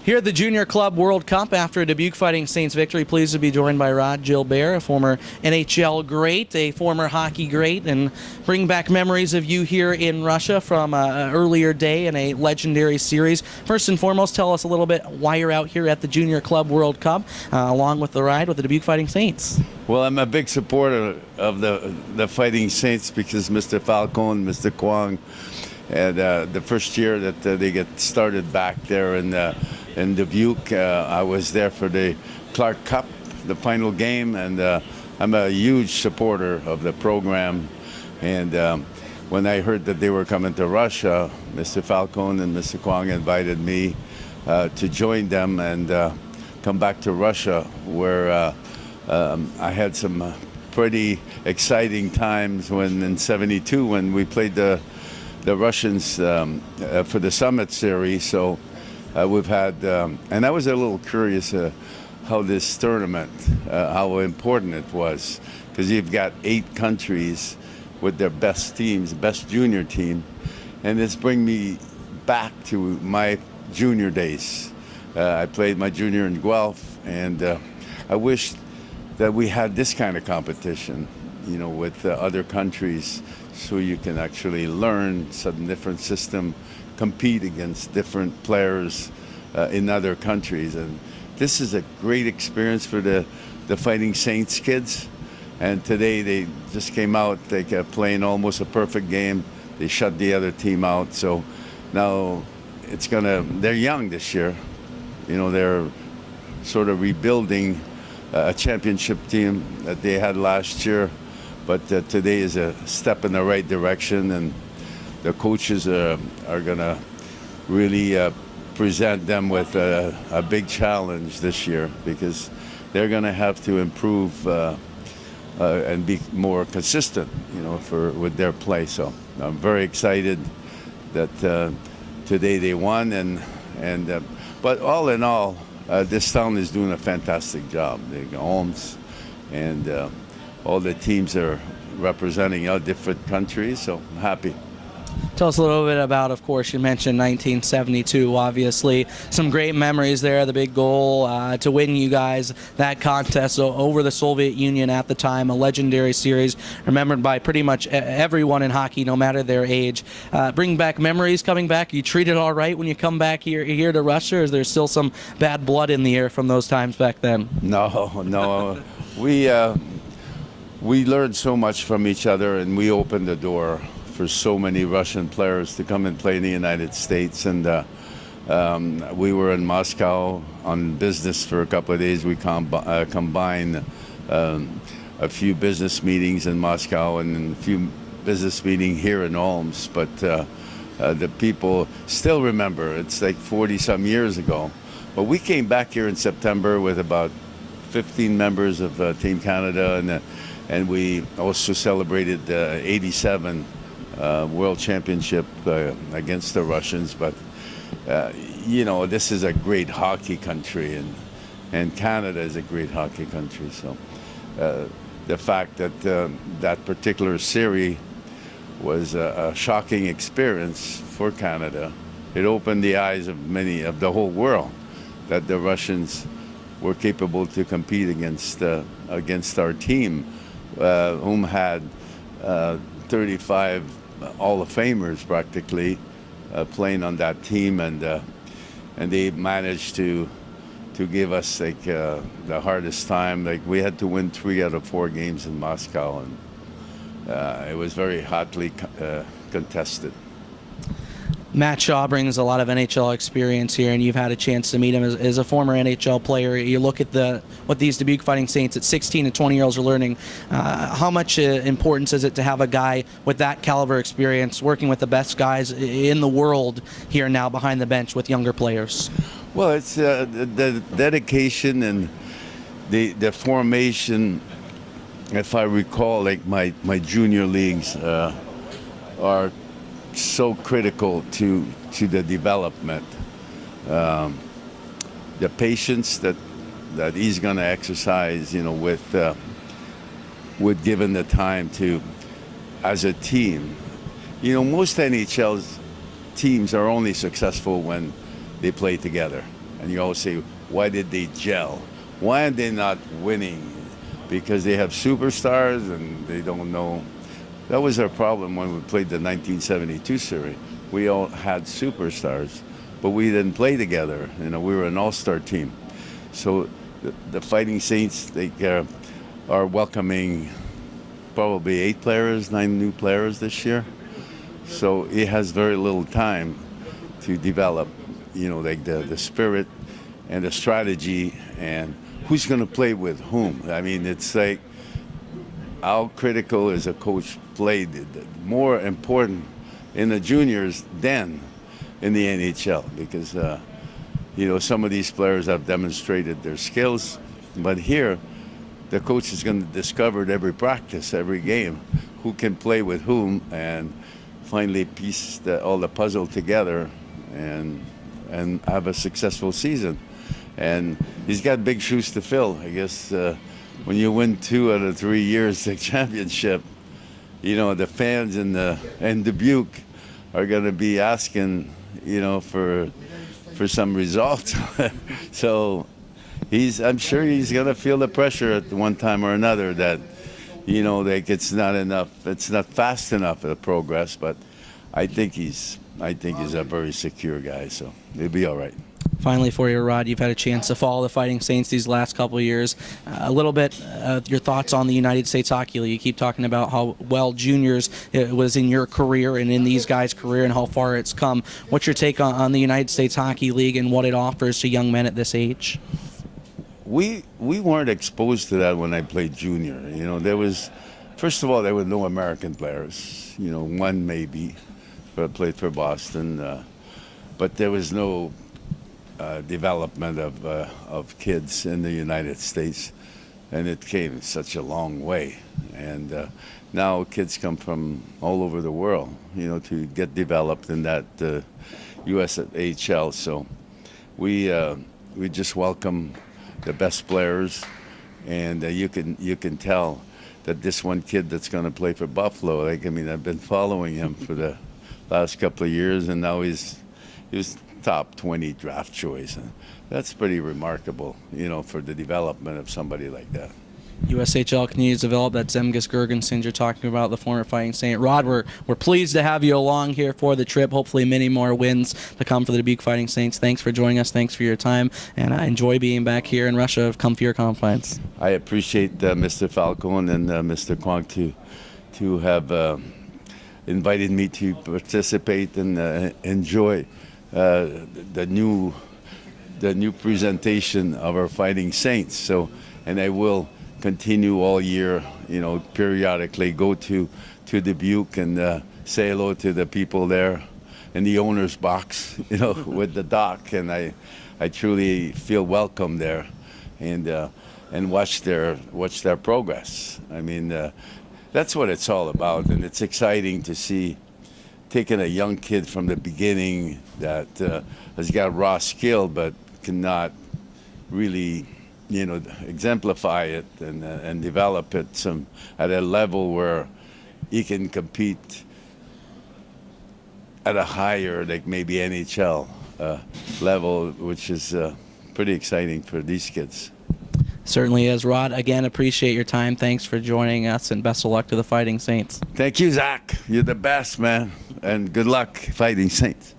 Here at the Junior Club World Cup after a Dubuque Fighting Saints victory, pleased to be joined by Rod Gilbert, a former NHL great, a former hockey great, and bring back memories of you here in Russia from an earlier day in a legendary series. First and foremost, tell us a little bit why you're out here at the Junior Club World Cup, along with the ride with the Dubuque Fighting Saints. Well, I'm a big supporter of the Fighting Saints because Mr. Falcone, Mr. Kwong, and the first year that they get started back there in Dubuque, I was there for the Clark Cup, the final game, and I'm a huge supporter of the program. And when I heard that they were coming to Russia, Mr. Falcone and Mr. Kwong invited me to join them and come back to Russia, where I had some pretty exciting times when in '72 when we played the Russians for the Summit Series. So we've had, and I was a little curious how this tournament, how important it was, because you've got 8 countries with their best teams, best junior team, and it's bring me back to my junior days. I played my junior in Guelph, and I wish that we had this kind of competition, you know, with other countries, so you can actually learn some different system, compete against different players in other countries. And this is a great experience for the Fighting Saints kids. And today they just came out, they kept playing almost a perfect game. They shut the other team out. So now they're young this year. You know, they're sort of rebuilding a championship team that they had last year. But today is a step in the right direction, and the coaches are going to really present them with a big challenge this year, because they're going to have to improve and be more consistent, you know, with their play. So I'm very excited that today they won, but all in all, this town is doing a fantastic job. Omsk and all the teams are representing different countries, so I'm happy. Tell us a little bit about, of course, you mentioned 1972, obviously. Some great memories there, the big goal to win you guys that contest over the Soviet Union at the time, a legendary series remembered by pretty much everyone in hockey, no matter their age. Bring back memories coming back. Are you treated all right when you come back here to Russia, or is there still some bad blood in the air from those times back then? No. We learned so much from each other, and we opened the door for so many Russian players to come and play in the United States. And we were in Moscow on business for a couple of days. We combined a few business meetings in Moscow and a few business meetings here in Omsk. But the people still remember. It's like 40-some years ago. But we came back here in September with about 15 members of Team Canada, and we also celebrated the '87 World Championship against the Russians. But you know, this is a great hockey country, and Canada is a great hockey country. So the fact that that particular series was a shocking experience for Canada, it opened the eyes of the whole world that the Russians were capable to compete against our team, whom had 35 Hall of Famers practically playing on that team, and they managed to give us like the hardest time. Like, we had to win 3 out of 4 games in Moscow, and it was very hotly contested. Matt Shaw brings a lot of NHL experience here, and you've had a chance to meet him as a former NHL player. You look at what these Dubuque Fighting Saints at 16 and 20-year-olds are learning. How much importance is it to have a guy with that caliber experience working with the best guys in the world here now behind the bench with younger players? Well, it's the dedication and the formation. If I recall, like my junior leagues are so critical to the development. The patience that he's going to exercise, you know, with given the time to, as a team. You know, most NHL teams are only successful when they play together. And you always say, why did they gel? Why are they not winning? Because they have superstars and they don't know. That was our problem when we played the 1972 series. We all had superstars, but we didn't play together. You know, we were an all-star team. So the Fighting Saints, they are welcoming probably 8 players, 9 new players this year. So it has very little time to develop, you know, like the spirit and the strategy and who's going to play with whom. I mean, it's like how critical is a coach played, more important in the juniors than in the NHL, because you know, some of these players have demonstrated their skills, but here the coach is going to discover at every practice, every game, who can play with whom, and finally piece all the puzzle together and have a successful season. And he's got big shoes to fill. I guess when you win 2 out of 3 years the championship, you know, the fans in Dubuque are going to be asking, you know, for some results. So I'm sure he's going to feel the pressure at one time or another that, you know, like it's not enough, it's not fast enough of progress. But I think he's a very secure guy, so he'll be all right. Finally, for you, Rod, you've had a chance to follow the Fighting Saints these last couple of years. A little bit your thoughts on the United States Hockey League. You keep talking about how well juniors was in your career and in these guys' career and how far it's come. What's your take on the United States Hockey League and what it offers to young men at this age? We weren't exposed to that when I played junior. You know, first of all, there were no American players. You know, one maybe, but I played for Boston. But there was no development of kids in the United States, and it came such a long way. And now kids come from all over the world, you know, to get developed in that USHL. So we just welcome the best players, and you can tell that this one kid that's going to play for Buffalo. Like, I mean, I've been following him for the last couple of years, and now he was top 20 draft choice. And that's pretty remarkable, you know, for the development of somebody like that. USHL continues to develop. That Zemgus Girgensons you're talking about, the former Fighting Saint. Rod, we're pleased to have you along here for the trip. Hopefully many more wins to come for the Dubuque Fighting Saints. Thanks for joining us. Thanks for your time. And I enjoy being back here in Russia. Come for your confidence. I appreciate Mr. Falcone and Mr. Kwong to have invited me to participate and enjoy the new presentation of our Fighting Saints. So, and I will continue all year, you know, periodically go to Dubuque and say hello to the people there in the owner's box, you know, with the dock, and I truly feel welcome there, and watch their progress. I mean, that's what it's all about, and it's exciting to see taking a young kid from the beginning that has got raw skill but cannot really, you know, exemplify it and develop it at a level where he can compete at a higher, like maybe NHL level, which is pretty exciting for these kids. Certainly is. Rod, again, appreciate your time. Thanks for joining us, and best of luck to the Fighting Saints. Thank you, Zach. You're the best, man. And good luck, Fighting Saints.